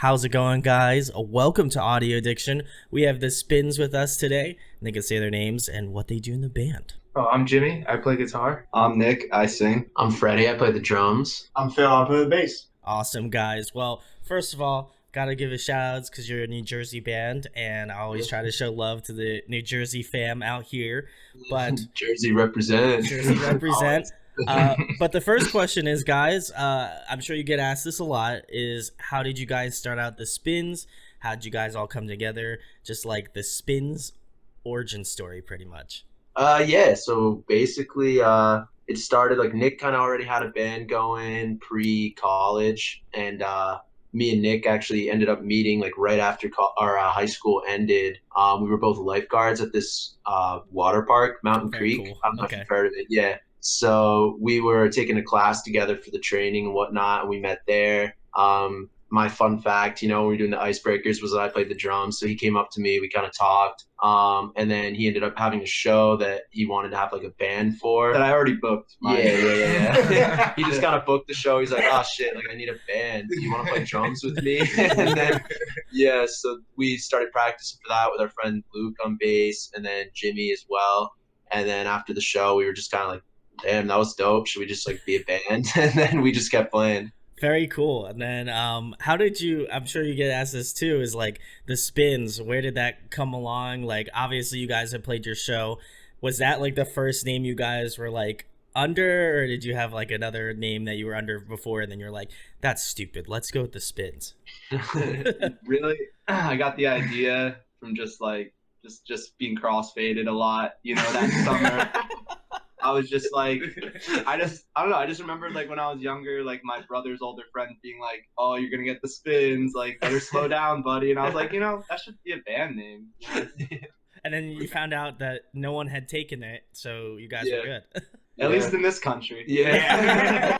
How's it going, guys? Welcome to Audio Addiction. We have the Spins with us today. They can say their names and what they do in the band. Oh, I'm Jimmy. I play guitar. I'm Nick. I sing. I'm Freddie. I play the drums. I'm Phil. I play the bass. Awesome, guys. Well, first of all, gotta give a shout outs because you're a New Jersey band, and I always try to show love to the New Jersey fam out here. But Jersey represent. But the first question is, guys, I'm sure you get asked this a lot, is how did you guys start out the Spins? How did you guys all come together? Just like the Spins origin story, pretty much. So basically, it started like Nick kind of already had a band going pre-college, and me and Nick actually ended up meeting like right after our high school ended. We were both lifeguards at this water park, Mountain Very Creek. cool. I don't know if you've heard of it. Yeah. So we were taking a class together for the training and whatnot, and we met there. My fun fact, when we were doing the icebreakers, was that I played the drums. So he came up to me, we kind of talked, and then he ended up having a show that he wanted to have like a band for. That I already booked. Yeah. He just kind of booked the show. He's like, oh shit, like I need a band. Do you want to play drums with me? And then, so we started practicing for that with our friend Luke on bass, and then Jimmy as well. And then after the show, we were just kind of like, damn, that was dope. Should we just like be a band? And then we just kept playing. Very cool. And then how did you, I'm sure you get asked this too, is like the Spins, where did that come along? Like obviously you guys have played your show. Was that like the first name you guys were like under, or did you have like another name that you were under before and then you're like, that's stupid, let's go with the Spins? Really? I got the idea from just being crossfaded a lot, that summer. I was just like, I don't know. I just remembered like when I was younger, like my brother's older friend being like, oh, you're going to get the Spins, like better slow down, buddy. And I was like, that should be a band name. And then you found out that no one had taken it, so you guys were good. At least in this country. Yeah.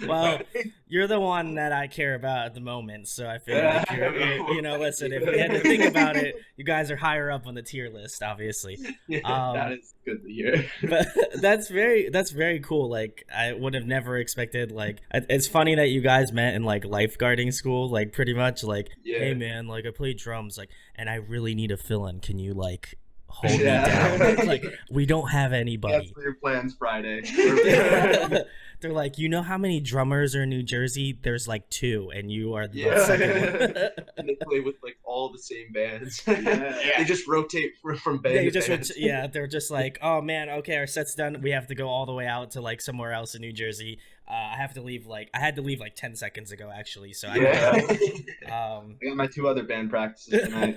Well, you're the one that I care about at the moment, so I feel like listen, if we had to think about it, you guys are higher up on the tier list, obviously. That is good to hear. But that's very cool. Like I would have never expected. Like it's funny that you guys met in like lifeguarding school, like pretty much. Like, hey man, like I play drums, like, and I really need a fill-in. Can you like hold me down? Like we don't have anybody. That's your plans Friday. They're like, you know how many drummers are in New Jersey? There's like 2, and you are the second one. And they play with like all the same bands. They just rotate from band to band. They're just like, oh man, okay, our set's done. We have to go all the way out to like somewhere else in New Jersey. I had to leave like 10 seconds ago actually. So I got my 2 other band practices tonight.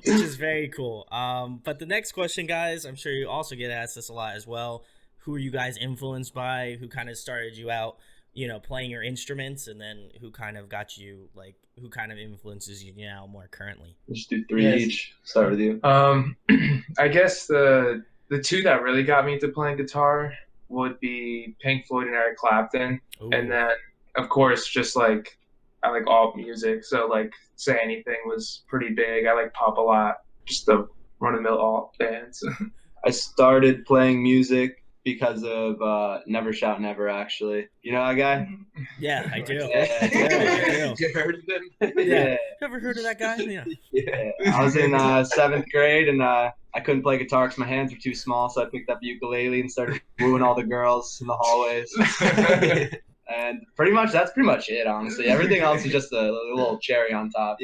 Which is very cool. But the next question, guys, I'm sure you also get asked this a lot as well. Who are you guys influenced by? Who kind of started you out, playing your instruments, and then who kind of got you, like, who kind of influences you now more currently? Let's do 3 each. Start with you. I guess the 2 that really got me into playing guitar would be Pink Floyd and Eric Clapton. Ooh. And then, of course, just like I like all music, so like Say Anything was pretty big. I like pop a lot, just the run-of-the-mill alt bands. I started playing music because of Never Shout Never, actually. You know that guy? Yeah, I do. Yeah. You heard of him? Yeah. Ever heard of that guy? Yeah. I was in 7th grade, and I couldn't play guitar because my hands were too small, so I picked up ukulele and started wooing all the girls in the hallways. And that's pretty much it, honestly. Everything else is just a little cherry on top.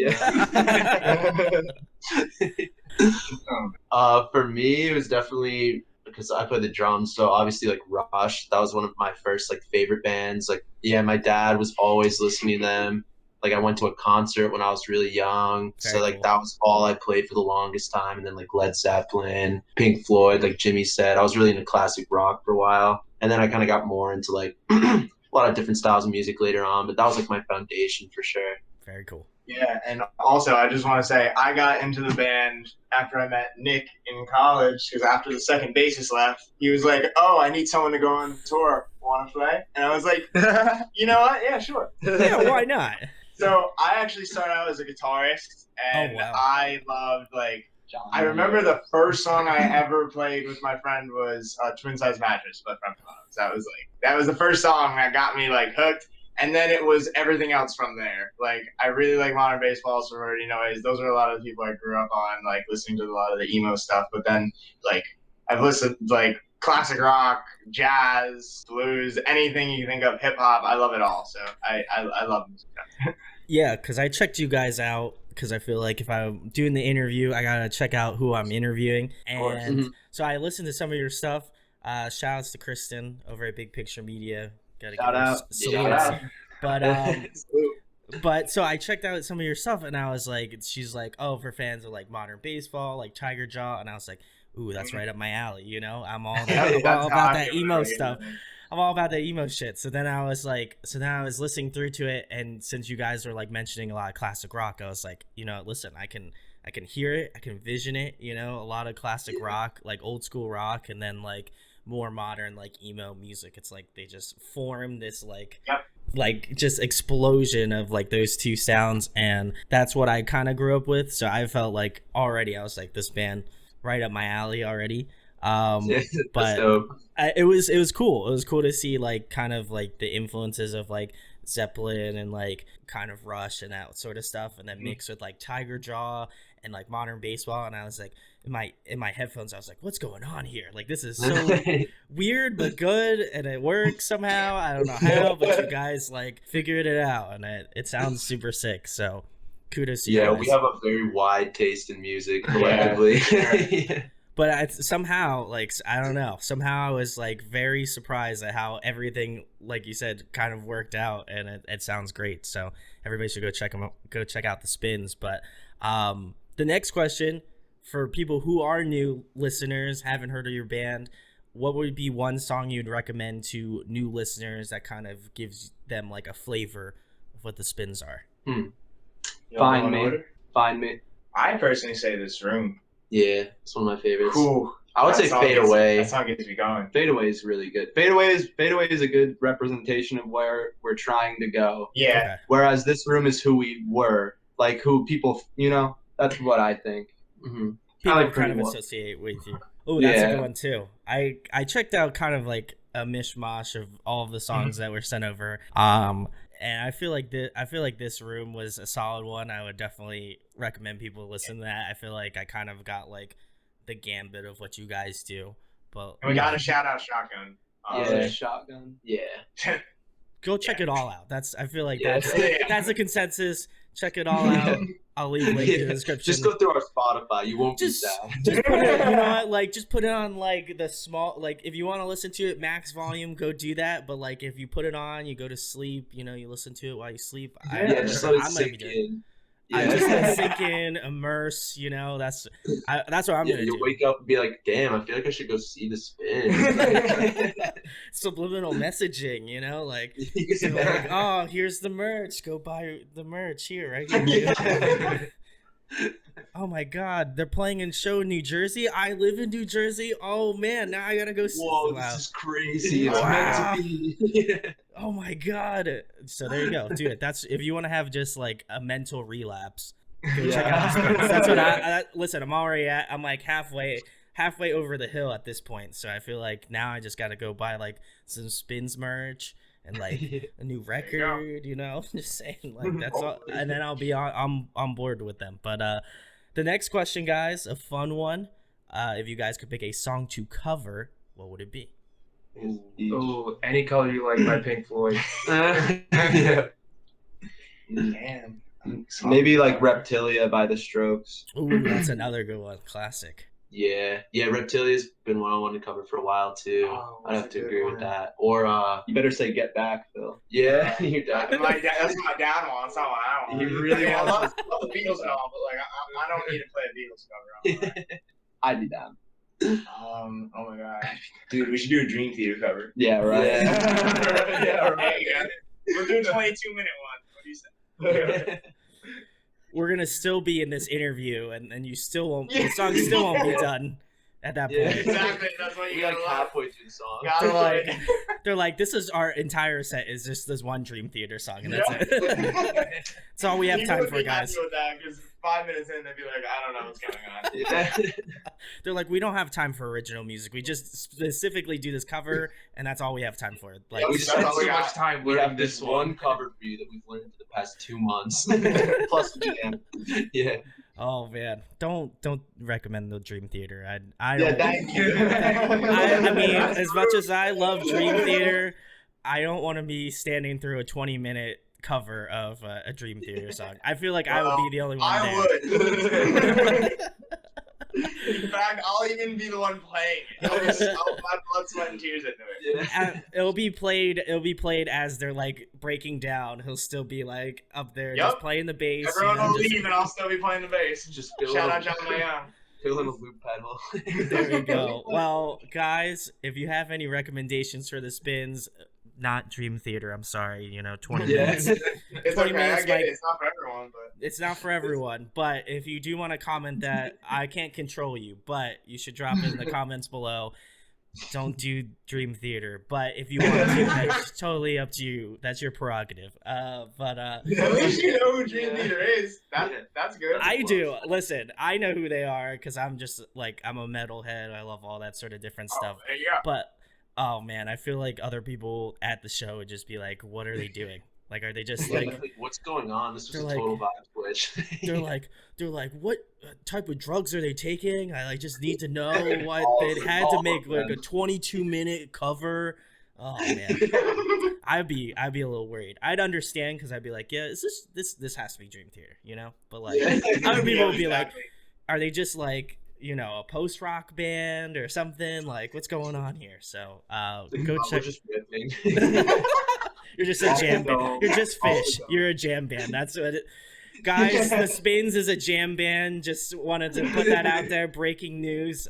For me, it was definitely because I play the drums, so obviously like Rush, that was one of my first like favorite bands. Like my dad was always listening to them. Like I went to a concert when I was really young, so like that was all I played for the longest time. And then like Led Zeppelin, Pink Floyd, like Jimmy said, I was really into classic rock for a while, and then I kind of got more into like a lot of different styles of music later on, but that was like my foundation for sure. Very cool. Yeah, and also I just want to say I got into the band after I met Nick in college, because after the second bassist left, he was like, oh, I need someone to go on tour. Want to play? And I was like, you know what? Yeah, sure. Yeah, why not? So I actually started out as a guitarist, and I loved like I remember the first song I ever played with my friend was Twin Size Mattress by Front That was the first song that got me like hooked. And then it was everything else from there. Like, I really like modern baseball, sorority noise. Those are a lot of the people I grew up on, like listening to a lot of the emo stuff. But then, like, I've listened like classic rock, jazz, blues, anything you think of, hip hop. I love it all. So I love music. Yeah, because I checked you guys out because I feel like if I'm doing the interview, I gotta check out who I'm interviewing. And so I listened to some of your stuff. Shout outs to Kristen over at Big Picture Media. Gotta Shout give her out. salutes. But so I checked out some of your stuff and I was like, she's like, oh, for fans of like modern baseball, like Tiger Jaw, and I was like, ooh, that's right up my alley. You know, I'm all about that emo stuff. I'm all about the emo shit. So then I was listening through to it, and since you guys were like mentioning a lot of classic rock, I was like, you know, listen, I can hear it, I can vision it, you know, a lot of classic rock, like old school rock, and then like more modern like emo music. It's like they just form this like just explosion of like those two sounds, and that's what I kind of grew up with. So I felt like already I was like, this band right up my alley already. But it was cool. It was cool to see like kind of like the influences of like Zeppelin and like kind of Rush and that sort of stuff, and then mixed with like Tiger Jaw and like modern baseball. And I was like, in my headphones, I was like, what's going on here? Like, this is so weird but good, and it works somehow. I don't know how, but you guys like figured it out, and it sounds super sick. So kudos to you guys. We have a very wide taste in music collectively. Yeah. But somehow, like, I don't know. Somehow I was, like, very surprised at how everything, like you said, kind of worked out, and it sounds great. So everybody should go check out the Spins. But the next question, for people who are new listeners, haven't heard of your band, what would be one song you'd recommend to new listeners that kind of gives them, like, a flavor of what the Spins are? Find Me. I personally say This Room. Yeah, it's one of my favorites. Cool. I would say Fade Away. That song gets me going. Fade Away is really good. Fade Away is a good representation of where we're trying to go. Yeah. Okay. Whereas This Room is who we were, like who people, you know. That's what I think. Mm-hmm. People like kind of Pretty associate with you. Oh, that's a Yeah. good one too. I checked out kind of like a mishmash of all of the songs that were sent over. And I feel like This Room was a solid one. I would definitely recommend people listen to that. I feel like I kind of got like the gambit of what you guys do. But And we got to shout out Shotgun. Shotgun. Yeah. go check it all out. I feel like Yeah. that's a consensus. Check it all out. I'll leave a link in the description. Just go through our Spotify. You won't be sad. Just put it, you know what, like just put it on like the small, like if you want to listen to it max volume, go do that. But like if you put it on, you go to sleep, you know, you listen to it while you sleep. Just let it sink in. I just let it sink in, immerse, you know, that's what I'm gonna You do. wake up and be like, damn, I feel like I should go see the Spin. Subliminal messaging, you know, like, so like, oh, here's the merch, go buy the merch here, right here. Oh my God, they're playing in show in New Jersey. I live in New Jersey. Oh man, now I gotta go see. Whoa, Wow. this is crazy. It's Wow. meant to be. Oh my God. So there you go, dude. That's if you want to have just like a mental relapse, go check out the Spins. That's what I listen. I'm already at. I'm like halfway over the hill at this point. So I feel like now I just gotta go buy like some Spins merch and like a new record. You know, just saying like that's all, and then I'll be on board with them. But the next question, guys, a fun one. If you guys could pick a song to cover, what would it be? Oh, Any Color You Like by Pink Floyd. Yeah. Damn. Maybe like Reptilia by The Strokes. Ooh, that's another good one. Classic. Yeah, Reptilia's been one I wanted to cover for a while too. Oh, I'd have that's to a good agree one. with that. Or You better say Get Back, Phil. yeah, your dad. That's what my dad wants. That's not what I want. He really I wants love the Beatles and all, but like I don't need to play a Beatles cover. I'd be down. Oh my God, dude, we should do a Dream Theater cover. Yeah, right. Yeah, right. We're doing 22-minute one. What do you say? We're gonna still be in this interview, and you still won't. The song still won't be done at that point. Yeah. Exactly. That's what you We like gotta love. halfway through the song. Gotta like. They're like, this is our entire set is just this one Dream Theater song, and that's it. That's all we have time for, guys. With that, 'cause 5 minutes in, they'd be like, I don't know what's going on. Yeah. They're like, we don't have time for original music. We just specifically do this cover, and that's all we have time for. Like, We That's spent all we so got. much time We learning have this one cover for you that we've learned for the past 2 months, plus the jam. Yeah. oh man, don't recommend the Dream Theater. I Yeah, don't. thank you. I mean, as much as I love Dream Theater, I don't want to be standing through a 20-minute cover of a Dream Theater song. I feel like I would be the only one there. I would. In fact, I'll even be the one playing it. I'll add blood, sweat, and tears into it. And it'll be played as they're like breaking down. He'll still be like up there just Yep. playing the bass. Everyone will just- leave, and I'll still be playing the bass. Just Shout out John Mayon. fill in a loop pedal. There we go. Well, guys, if you have any recommendations for the spins, not Dream Theater, I'm sorry, 20 Yeah. minutes. It's 20 okay. minutes, I get like- it. It's not for everyone, but It's not for everyone, but if you do want to comment that, I can't control you, but you should drop it in the comments below. Don't do Dream Theater, but if you want to, that's totally up to you. That's your prerogative. But at least you know who Dream Yeah. Theater is. That's good. I do. Listen, I know who they are because I'm just like, I'm a metalhead. I love all that sort of different stuff. There you go. But oh man, I feel like other people at the show would just be like, "What are they doing? Like, are they just like?" What's going on? This was They're a like- total vibe switch. They're like, what type of drugs are they taking? I like just need to know why All they of them, had to all make of like a them. 22-minute cover. Oh man, I'd be a little worried. I'd understand because I'd be like, yeah, this has to be Dream Theater, But like, other people would be like, are they just like a post rock band or something? Like, what's going on here? So go We're check. just ripping. You're just a jam band. Also, You're just Fish. also. You're a jam band. That's what it. Guys, the Spins is a jam band. Just wanted to put that out there. Breaking news.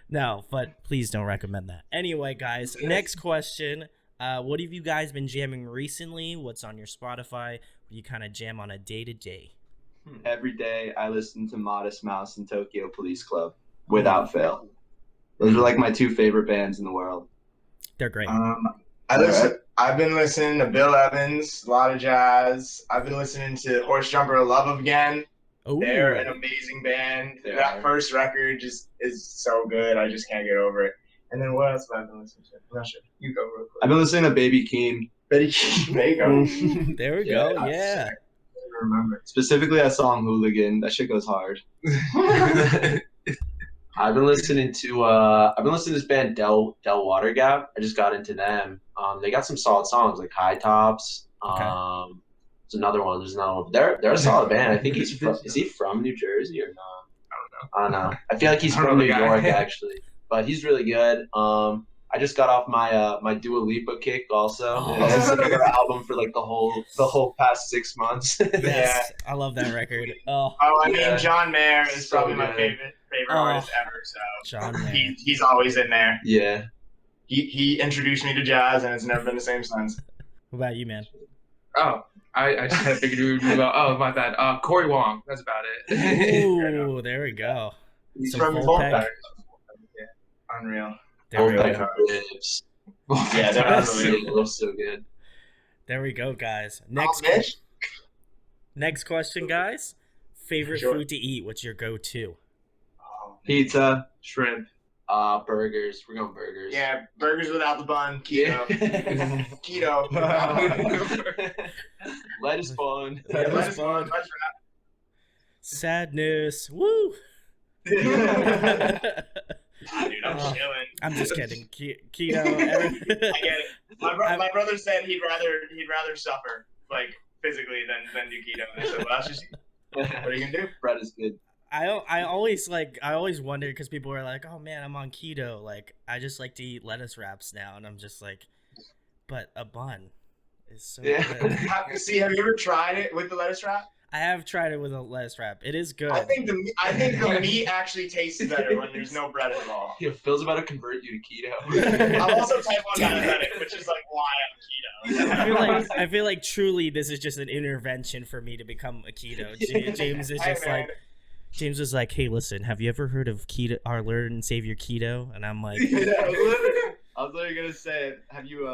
No, but please don't recommend that. Anyway, guys, next question. What have you guys been jamming recently? What's on your Spotify? What do you kind of jam on a day-to-day? Every day I listen to Modest Mouse and Tokyo Police Club without fail. Those are like my two favorite bands in the world. They're great. I've been listening to Bill Evans, a lot of jazz. I've been listening to Horse Jumper Love Again. Oh, They're an amazing band. They That are. first record just is so good. I just can't get over it. And then what else have I been listening to? I'm not sure. You go real quick. I've been listening to Baby Keem. Betty Keem. There you go. there we Yeah, go. Yeah. I remember. Specifically that song Hooligan. That shit goes hard. I've been listening to this band Del Water Gap. I just got into them. They got some solid songs like High Tops. Okay. There's another one. They're a solid band. I think is he from New Jersey or not? I don't know. I feel like he's I don't from know New the guy. York actually, but he's really good. I just got off my Dua Lipa kick also. Oh. I listened to her album for like the whole past 6 months. Yes, I love that record. Oh, Oh, I mean, Yeah. John Mayer is So probably my good. favorite Oh. artist ever. So John Mayer. he's always in there. Yeah. He introduced me to jazz, and it's never been the same since. What about you, man? Oh, I just had figured we would move on. Oh, my bad. Corey Wong. That's about it. Ooh, there we go. He's Some from full Volpeck. pack. Yeah, unreal. There we Volpeck. go. Ribs. Yeah, they're That's unbelievable. Looks so good. There we go, guys. Mitch? Next question, guys. Favorite Sure. food to eat? What's your go-to? Oh, Pizza. Shrimp. Burgers. We're going burgers. yeah, burgers without the bun. Keto. Keto. Lettuce bun. Yeah, lettuce bun. Lettuce Sadness. Woo. wrap. Dude, I'm Oh. chilling. I'm just kidding. Keto. I get it. My brother said he'd rather suffer like physically than do keto. And I said, well, that's just what are you gonna do? Bread is good. I always wonder because people are like, oh man, I'm on keto. Like I just like to eat lettuce wraps now, and I'm just like, but a bun is so Yeah. good. Have you ever tried it with the lettuce wrap? I have tried it with a lettuce wrap. It is good. I think the meat actually tastes better when there's no bread involved. Yeah, Phil's about to convert you to keto. I'm also type 1 diabetic, which is like why I'm keto. I feel like truly this is just an intervention for me to become a keto. James is Hey, just man. like, James was like, hey, listen, have you ever heard of keto, our Lord and Savior keto? And I'm like, I was literally gonna say, have you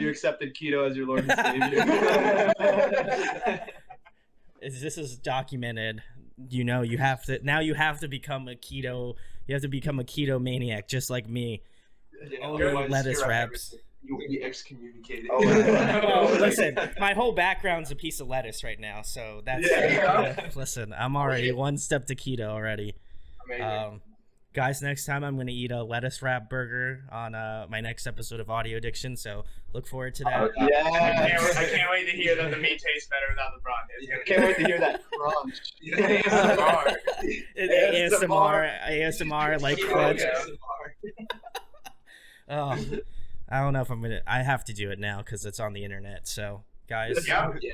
accepted keto as your Lord and Savior? this is documented. You know, you have to become a keto. You have to become a keto maniac, just like me. Only Otherwise, lettuce you're wraps. You will be excommunicated. Oh, yeah. Well, listen, my whole background's a piece of lettuce right now, so that's listen. I'm already one step to keto already. Amazing. Guys, next time I'm gonna eat a lettuce wrap burger on my next episode of Audio Addiction. So look forward to that. I can't wait to hear that the meat tastes better without the broth. Can't wait to hear that crunch. ASMR like crunch. Oh, I don't know if I'm gonna. I have to do it now because it's on the internet. So guys,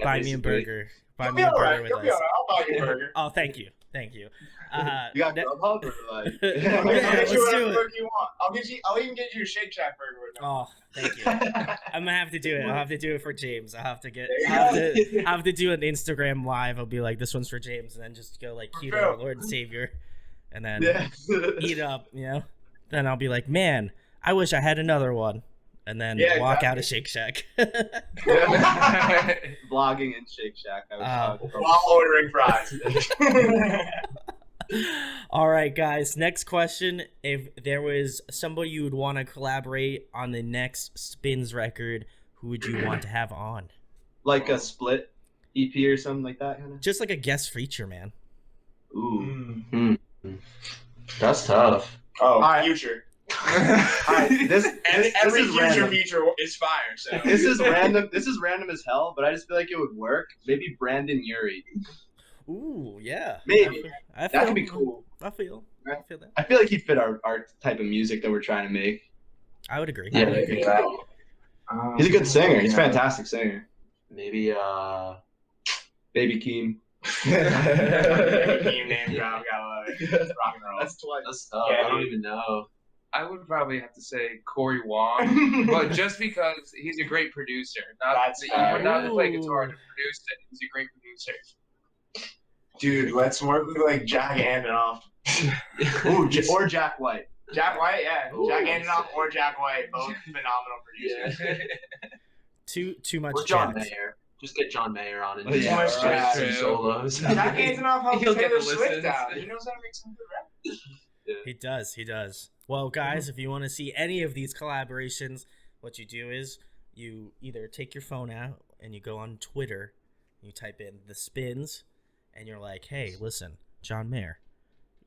buy me a burger. Buy me a burger with us. I'll buy you a burger. Oh, thank you. You got Grubhub or like? I'll let's get you whatever do it. burger you want. I'll even get you a Shake Shack burger with them. Oh, thank you. I'm gonna have to do it. I'll have to do it for James. I'll have to get. There you I'll have to do an Instagram live. I'll be like, this one's for James, and then just go like keto, Phil. Lord and Savior, and then Yeah. eat up. You know. Then I'll be like, man, I wish I had another one, and then Yeah, walk exactly. out of Shake Shack. Vlogging in Shake Shack. While ordering fries. All right, guys. Next question: if there was somebody you would want to collaborate on the next Spins record, who would you want to have on? Like a split EP or something like that, kind of. Just like a guest feature, man. Ooh. That's tough. Oh, Alright. Future. Alright, this Every is Future random. feature is fire. So This is random. This is random as hell, but I just feel like it would work. Maybe Brandon Urie. Ooh, yeah. Maybe. I That could be cool. I feel that. I feel like he'd fit our type of music that we're trying to make. I would agree. Yeah, He's a good singer. He's a fantastic singer. Maybe Baby Keem. Team name drop, gotta love it. Rock and roll. That's twice. that's tough. Yeah, I don't dude. even know. I would probably have to say Corey Wong, but just because he's a great producer, not to play guitar, to produce it. He's a great producer. Dude, let's work with like Jack Antonoff. Ooh, or Jack White. Jack White, yeah. Ooh, Jack Antonoff or Jack White, both phenomenal producers. Too much. Or John jazz. Mayer. Just get John Mayer on and Oh, yeah. just Too much some jazz. solos. Jack Antonoff helped He'll get Taylor the Swift listens. out. He knows how to make some good rap. He does. He does. Well, guys, if you want to see any of these collaborations, what you do is you either take your phone out and you go on Twitter, you type in The Spins, and you're like, hey, listen, John Mayer,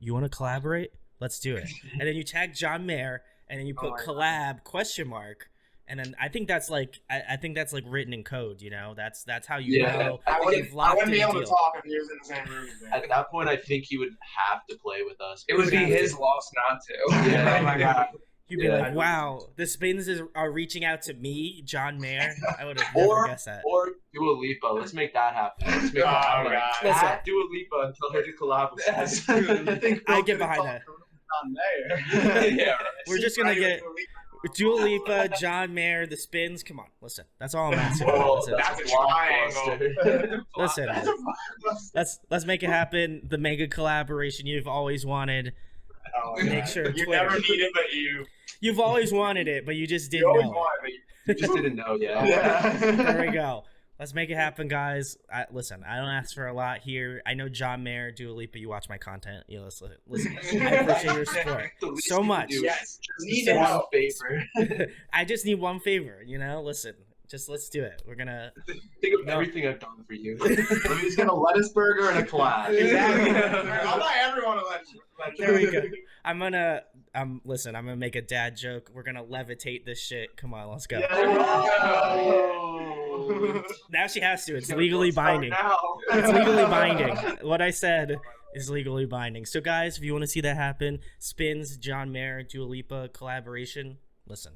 you want to collaborate? Let's do it. And then you tag John Mayer, and then you put my collab ? And then I think that's like written in code. You know, that's how you Yeah. know I you've wouldn't locked in be a able to deal. talk if he was in the same room as me. At that point, I think he would have to play with us. It would be his loss not to. Yeah. Oh my god. You'd be Yeah. like, wow, the Spins are reaching out to me, John Mayer. I would have never guessed that. Or Dua Lipa. Let's make that happen. Let's make Oh, that happen. God. Listen. Add Dua Lipa and tell her to collab with us. I think I get behind that. John Mayer. Yeah. We're just gonna get Dua Lipa, John Mayer, the Spins. Come on, listen. That's all I'm asking. Oh, for. That's it. That's a triangle. blockbuster. Listen, let's make it happen. The mega collaboration you've always wanted. Oh, my Make God. sure You Twitter. never need it, but you. You've always wanted it, but you just You didn't always know. want it, You just didn't know yet. Yeah. There we go. Let's make it happen, guys. Listen, I don't ask for a lot here. I know John Mayer, Dua Lipa, you watch my content. You listen. I appreciate your support The least so you can much. do is Yes. Need So to one help. favor. I just need one favor, you know? Listen, just let's do it. We're gonna Think of No. everything I've done for you. He's got a lettuce burger and a collab. Exactly. I'll buy everyone a lettuce. There we go. I'm gonna make a dad joke. We're gonna levitate this shit. Come on, let's go. Oh. Now she has to. It's legally binding. Now. It's legally binding. What I said is legally binding. So guys, if you want to see that happen, Spins, John Mayer, Dua Lipa collaboration, listen.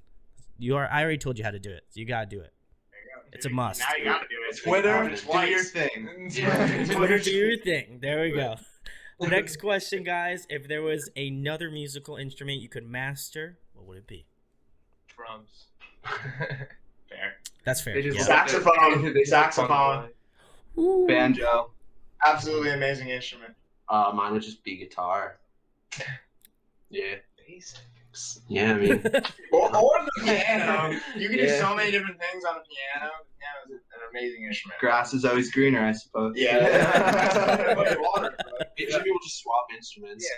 I already told you how to do it. So you gotta do it. It's a must. Now you gotta do it. Twitter, do Twice. your thing. Yeah. Twitter, do your thing. There we go. Next question, guys. If there was another musical instrument you could master, what would it be? Drums. Fair. That's fair. They just Yeah. Saxophone. They Saxophone. Banjo. Absolutely amazing instrument. Mine would just be guitar. Yeah. Yeah, I mean, Or the piano. You can do so many different things on the piano. The piano is an amazing instrument. Grass is always greener, I suppose. Yeah. Water. maybe we'll just swap instruments.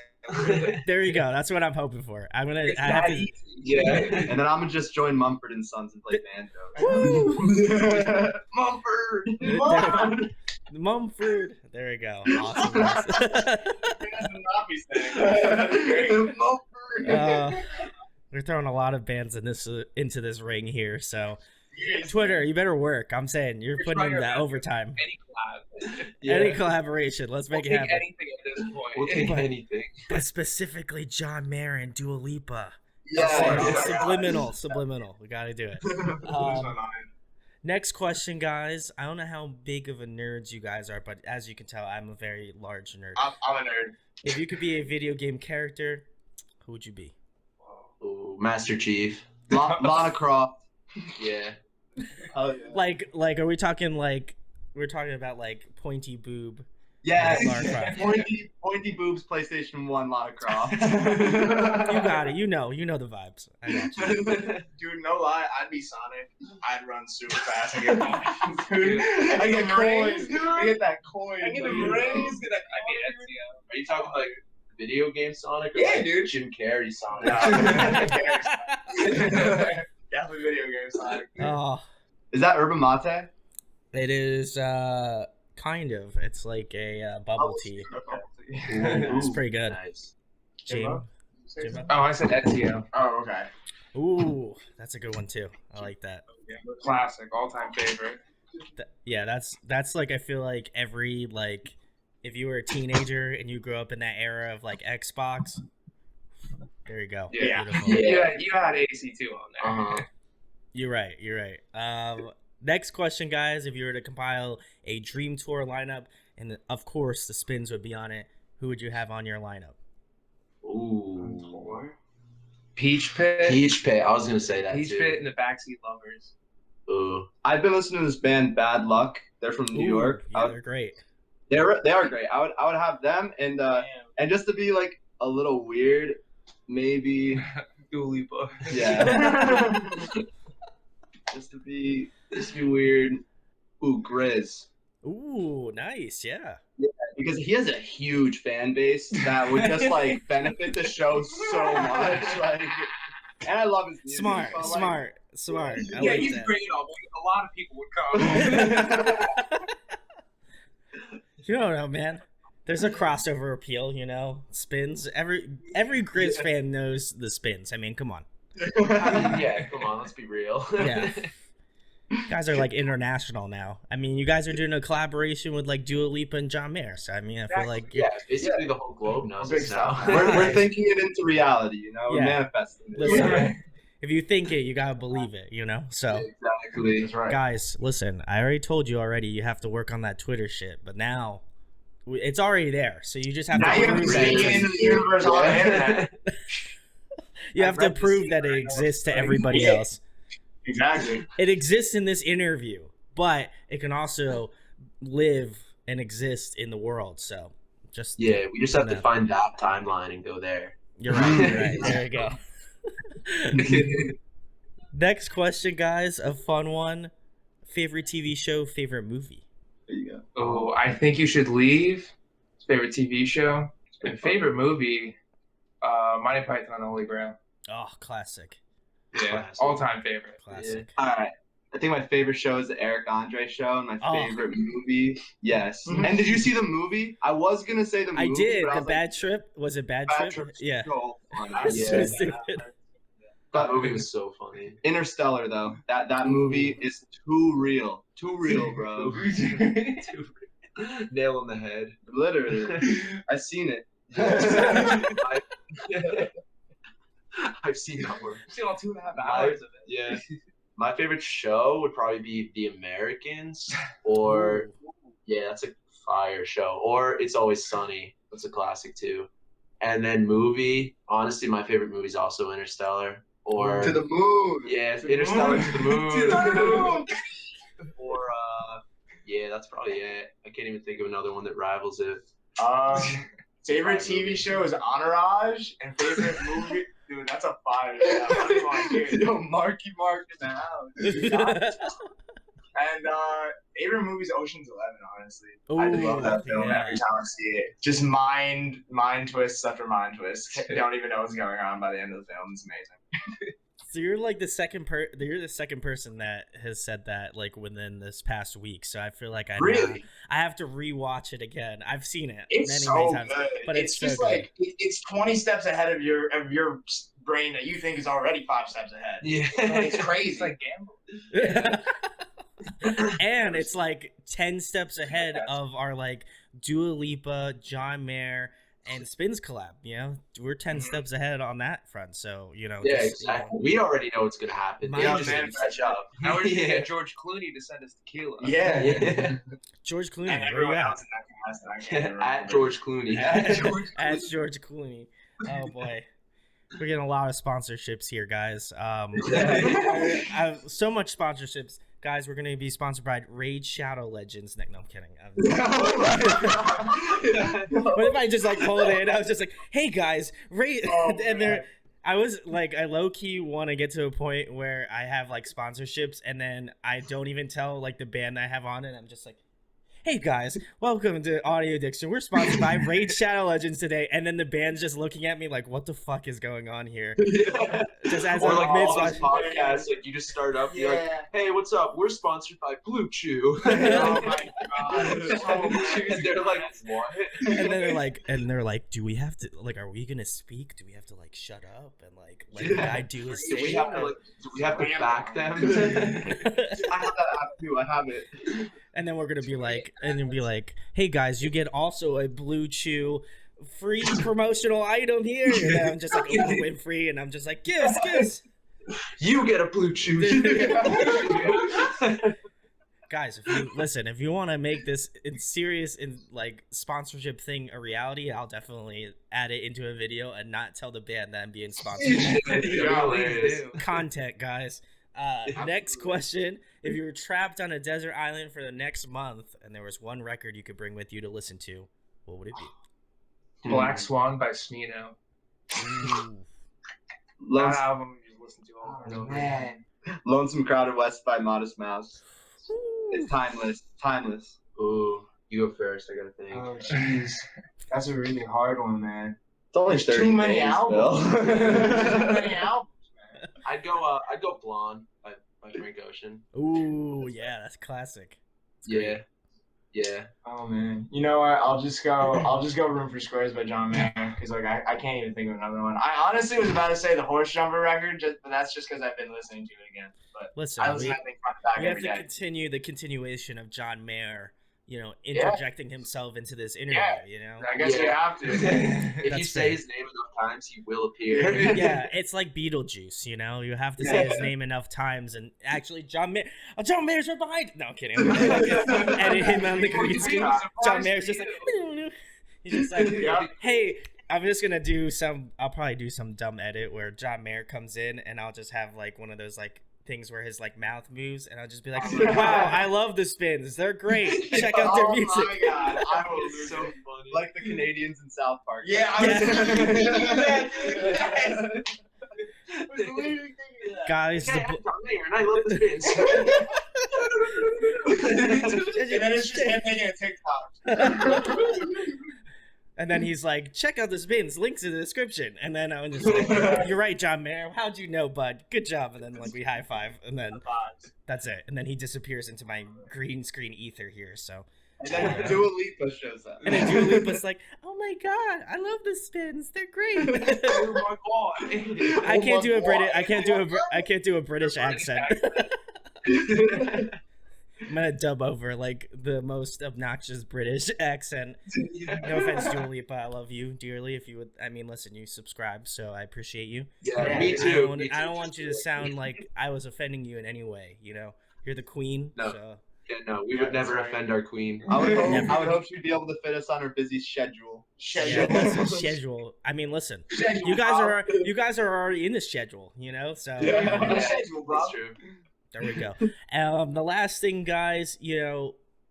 There you go. That's what I'm hoping for. I have to. Yeah. And then I'm gonna just join Mumford and Sons and play banjo. Woo! Mumford. Mumford. There we go. Awesome. We're throwing a lot of bands into this ring here. So, Twitter, you better work. I'm saying you're putting in that overtime. Any collaboration. Let's make it happen. Anything at this point. We'll take anything. But specifically, John Mayer and Dua Lipa. Yeah. Subliminal. We got to do it. Next question, guys. I don't know how big of a nerds you guys are, but as you can tell, I'm a very large nerd. I'm a nerd. If you could be a video game character, who would you be? Ooh, Master Chief. Lara Croft. Yeah. Oh, yeah. Like, are we talking like we're talking about like pointy boob? Yes. Lara Croft. Pointy boobs, PlayStation 1, Lara Croft. You got it. You know the vibes. I got you. Dude, no lie, I'd be Sonic. I'd run super fast and get points. Dude, I get coins. I get that coin. I get the rings. Are you talking like video game Sonic or Yeah, like dude. Jim Carrey Sonic? Definitely video game Sonic. Oh, Is that Yerba Mate? it is kind of. It's like a bubble tea. It's pretty good. Nice. Jim. Oh, I said Ezio. Oh, okay. Ooh, that's a good one too. I like that. Yeah, classic, all-time favorite. Yeah, that's like I feel like every like if you were a teenager and you grew up in that era of like Xbox, there you go. Yeah. Beautiful. You had AC2 on there. You're right. Next question, guys. If you were to compile a dream tour lineup, and of course the Spins would be on it, who would you have on your lineup? Ooh. Peach Pit. Peach Pit. I was gonna say that Peach too. Pit and the Backseat Lovers. Ooh. I've been listening to this band Bad Luck. They're from New York. Yeah, they're great. They are great. I would have them and just to be like a little weird, maybe Dua Lipa. yeah. just to be weird. Ooh, Grizz. Ooh, nice. Yeah. Because he has a huge fan base that would just like benefit the show so much. Like, and I love his music. Smart. I Yeah, like he's that. great. A lot of people would come. You don't know, man. There's a crossover appeal, you know. Spins. Every Grizz fan knows the Spins. I mean, come on. Yeah, come on, let's be real. Yeah. You guys are like international now. I mean, you guys are doing a collaboration with like Dua Lipa and John Mayer. So I mean, I feel like Yeah, basically the whole globe knows us now. We're thinking it into reality, you know. We're Yeah. manifesting it. Listen, if you think it, you gotta believe it. You know. So Exactly. That's right. guys, listen. I already told you already. You have to work on that Twitter shit. But now, it's already there. So you just have Now to you have to prove take that it into the universe on the internet. you have to prove that it exists to everybody else. Exactly. It exists in this interview, but it can also live and exist in the world. So just Yeah, we just have to find that timeline and go there. You're right. You're right. There you go. Next question, guys. A fun one. Favorite TV show, favorite movie. There you go. Oh, I Think You Should Leave. His favorite TV show. And favorite movie, Monty Python and the Holy Grail. Oh, classic. Yeah, Classic. all-time favorite. Classic. All right. I think my favorite show is the Eric Andre show, and my favorite movie, yes. And did you see the movie? I was gonna say the movie. I did. but I The was Bad Trip. Was it Bad Trip? Trip's Yeah. so funny. It's so Yeah. stupid. That movie was so funny. Interstellar, though, that movie is too real, bro. Nail on the head. Literally, I seen it. I've seen that one. See all 2.5 hours of it. Yeah. My favorite show would probably be The Americans, or yeah, that's a fire show. Or It's Always Sunny. That's a classic too. And then movie, honestly, my favorite movie is also Interstellar. Or To the moon. yeah, Interstellar to the moon. To the moon. Or yeah, that's probably it. I can't even think of another one that rivals it. Favorite TV show is Entourage, and favorite movie. Dude, That's a fire shout. I don't want to hear it. Yo, Marky Mark in the house. And favorite movie's Ocean's 11. Honestly, Ooh, I love that film yeah. every time I see it. Just mind twists after mind twists. Don't even know what's going on by the end of the film. It's amazing. So you're like the second person that has said that like within this past week. So I feel like I have to rewatch it again. I've seen it many times, good. but it's just so like it's 20 steps ahead of your brain that you think is already 5 steps ahead. Yeah, It's crazy. It's like gambling. good. And it's like 10 steps ahead of our like Dua Lipa, John Mayer, and Spins collab. You know, we're 10 steps ahead on that front. So Yeah, exactly. We already know what's gonna happen. They Yeah, just man. need to catch up. Now we're gonna get George Clooney to send us tequila. Yeah. George Clooney, And where you everyone at? else in that cast that I can't remember. At George Clooney. At George Clooney. Oh boy, we're getting a lot of sponsorships here, guys. I have so much sponsorships, guys. We're gonna be sponsored by Raid Shadow Legends. No, I'm kidding. What if I just like pulled it in? I was just like, "Hey guys, Raid," and they're. I was like, I low key want to get to a point where I have like sponsorships, and then I don't even tell like the band I have on it. I'm just like, "Hey guys, welcome to Audio Addiction. We're sponsored by Raid Shadow Legends today." And then the band's just looking at me like, "What the fuck is going on here?" Just as Or I'm like like all these mid podcasts, like you just start up, you're like, "Hey, what's up? We're sponsored by Blue Chew." Oh my god. And they're like, "What?" and then they're like, "Do we have to like? Are we gonna speak? Do we have to like shut up and like let the guy do his Do we thing?" have to back them? I have that app too. I have it. And then we're gonna be like, "Hey guys, you get also a Blue Chew free promotional item here." And then I'm just like, "Oh, win free," and I'm just like, "Gives." You get a Blue Chew. Guys, if you want to make this serious like sponsorship thing a reality, I'll definitely add it into a video and not tell the band that I'm being sponsored. Content, guys. Next question: if you were trapped on a desert island for the next month and there was one record you could bring with you to listen to, what would it be? Black Swan by Smino. Ooh. That album you just listen to over and over. Man. Lonesome Crowded West by Modest Mouse. It's timeless. Timeless. Ooh, you go first. I gotta think. Oh jeez. That's a really hard one, man. It's only There's 30 too many days, albums. Bill. Too many albums, man. I'd go Blonde by Frank Ocean. Ooh, yeah, that's classic. Yeah. Yeah. Oh man. You know what? I'll just go Room for Squares by John Mayer because like I can't even think of another one. I honestly was about to say the Horse Jumper record, but that's just because I've been listening to it again. But Listen, I listen to that thing front to back we have every to day. continue the continuation of John Mayer, interjecting himself into this interview, Yeah. I guess you have to. If That's you say fair. his name enough times, he will appear. Yeah, it's like Beetlejuice, you have to say his name enough times, and actually John Mayer's right behind. No, I'm kidding. Edit him on the green screen. John Mayer's just like, he's just like, hey, I'm just gonna I'll probably do some dumb edit where John Mayer comes in, and I'll just have like one of those like things where his like mouth moves, and I'll just be like, wow, I love the Spins, they're great, check out their music. Oh my god, I will lose so it. funny. Like the Canadians in South Park. Yeah, I was literally thinking that, dude. I was literally thinking that. Guys, Yeah, I'm John Mayer, and I love the Spins. And then it's just him making a TikTok. and then he's like, check out the Spins, links in the description. And then I'm just like, you're right, John Mayer, how'd you know, bud? Good job. And then like we high five, and then that's it. And then he disappears into my green screen ether here. So And then Dua Lipa shows up. and then Dua Lipa's like, oh my god, I love the Spins, they're great. Oh my god. I can't do a British. I can't do a British accent. I'm gonna dub over like the most obnoxious British accent. No offense, Dua Lipa, I love you dearly. If you would, listen, you subscribe, so I appreciate you. Yeah, me too. I don't want you to sound like I was offending you in any way. You're the queen. No. So. Yeah, no, we would never offend our queen. I would hope she'd be able to fit us on her busy schedule. Yeah, that's a schedule. Listen, you guys are already in the schedule, So That's true. there we go. The last thing, guys,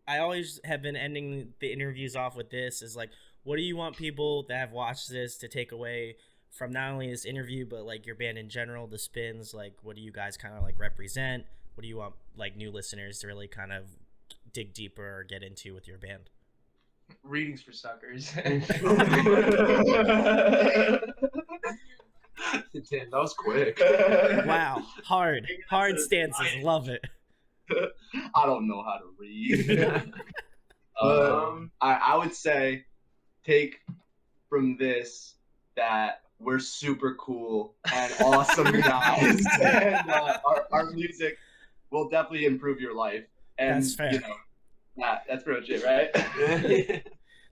I always have been ending the interviews off with this is like, what do you want people that have watched this to take away from not only this interview but like your band in general, the Spins. Like, what do you guys kind of like represent? What do you want like new listeners to really kind of dig deeper or get into with your band? Readings for suckers. Damn, that was quick. Wow, hard stances, love it. I don't know how to read. I would say take from this that we're super cool and awesome guys, and our music will definitely improve your life. And That's fair. You know, that's pretty much it, right?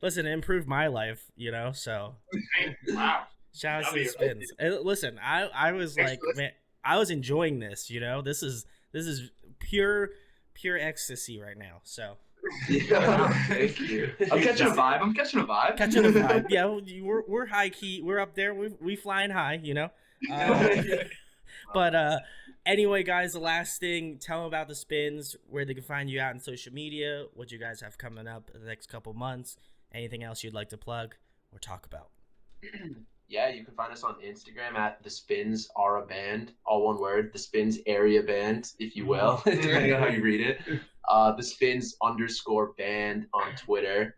Listen, it improved my life, you know. So Wow. shout out to the Spins. Listen, I was like, man, I was enjoying this. You know, this is pure ecstasy right now. So. Yeah, thank you. I'm catching a vibe. Catching a vibe. Yeah, we're high key. We're up there. We flying high, you know. But anyway, guys, the last thing, tell them about the Spins, where they can find you out on social media, what you guys have coming up in the next couple months, anything else you'd like to plug or talk about. Yeah, you can find us on Instagram at The Spins Are a Band, all one word, The Spins Area Band, if you will, depending on how you read it. The Spins _band on Twitter.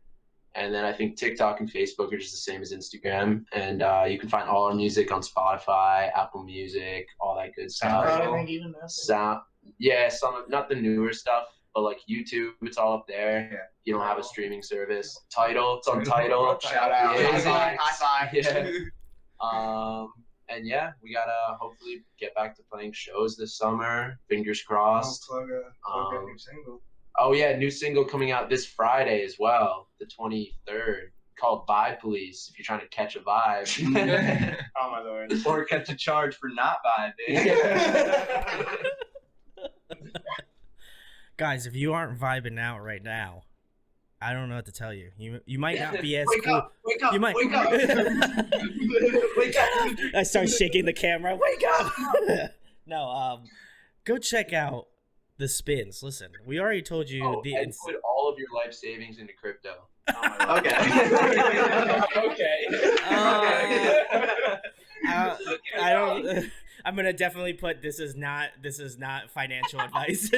And then I think TikTok and Facebook are just the same as Instagram. And you can find all our music on Spotify, Apple Music, all that good stuff. I think even this. Yeah, not the newer stuff, but like YouTube, it's all up there. Yeah. You don't have a streaming service. Tidal, it's on Tidal. Shout out. Yeah. High five. Yeah. And yeah, we gotta hopefully get back to playing shows this summer. Fingers crossed. Plug a new single. Oh yeah, new single coming out this Friday as well, the 23rd, called Vibe Police. If you're trying to catch a vibe, Oh my lord. Or catch a charge for not vibing. Guys, if you aren't vibing out right now, I don't know what to tell you. You might not be as Wake cool. up! Wake up! You might. Wake up! Wake up! I start shaking the camera. Wake up! No, go check out the Spins. Listen, we already told you and put all of your life savings into crypto. Okay. I don't. I'm gonna definitely put this is not financial advice.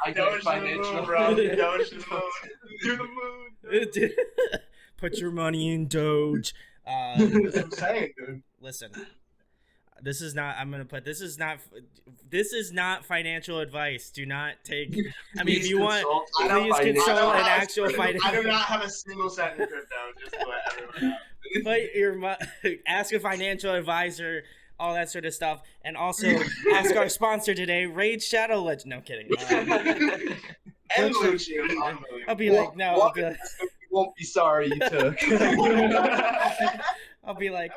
I get financial. Do the moon. Put your money in Doge. That's what I'm saying, dude. Listen, this is not. I'm gonna put this is not financial advice. Do not take. I mean, if you want, please consult an actual financial. I do not have a single cent in crypto. Just to let everyone know. Put ask a financial advisor, all that sort of stuff, and also ask our sponsor today, Raid Shadow Legend. No, I'm kidding. And Lucio. I'll be like, no. I'll be like, You won't be sorry you took. I'll be like,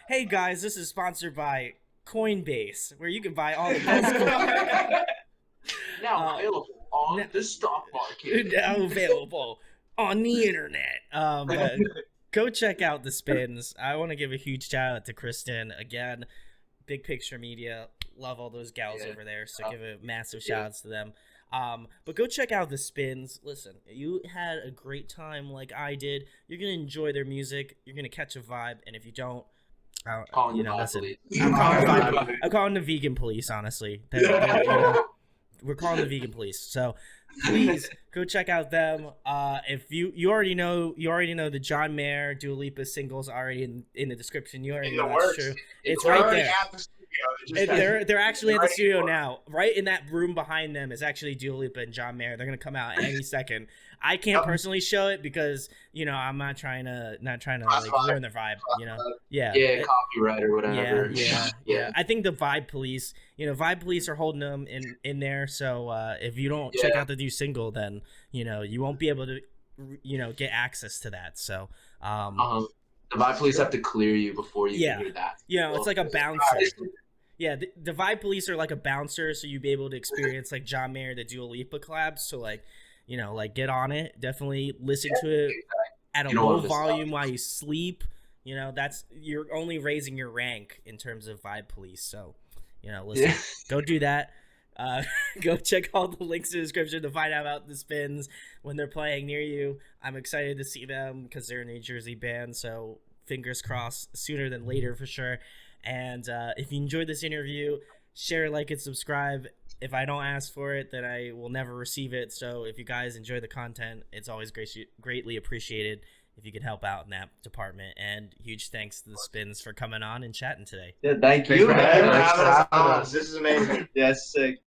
hey guys, this is sponsored by Coinbase, where you can buy all the best coins. Now available on the stock market. Now available on the internet. But go check out the Spins. I want to give a huge shout out to Kristen again. Big Picture Media, love all those gals over there. So give a massive shout outs to them. But go check out the Spins. Listen, you had a great time like I did. You're gonna enjoy their music. You're gonna catch a vibe, and if you don't, I'm calling the vegan police. Honestly, we're calling the vegan police. So please go check out them. If you already know the John Mayer, Dua Lipa singles already in the description. You already know that's true. It's right there. They're actually at the studio now. Right in that room behind them is actually Dua Lipa and John Mayer. They're gonna come out any second. I can't personally show it because I'm not trying to like ruin their vibe. Yeah, Copyright or whatever. Yeah. I think the Vibe Police, Vibe Police are holding them in there. So if you don't check out the new single, then you won't be able to get access to that. So the Vibe Police have to clear you before you can hear that. It's like a bouncer. Yeah, the Vibe Police are like a bouncer, so you'd be able to experience like John Mayer, the Dua Lipa collabs. So like get on it. Definitely listen to it at a low volume while you sleep. You're only raising your rank in terms of Vibe Police. So listen, go do that. Go check all the links in the description to find out about the Spins when they're playing near you. I'm excited to see them because they're a New Jersey band. So fingers crossed, sooner than later for sure. And if you enjoyed this interview, share, like, and subscribe. If I don't ask for it, then I will never receive it. So if you guys enjoy the content, it's always greatly appreciated if you could help out in that department. And huge thanks to the Spins for coming on and chatting today. Yeah, thank Thanks you. for having man. us. Thanks for having us on. This is amazing. Yeah, it's sick.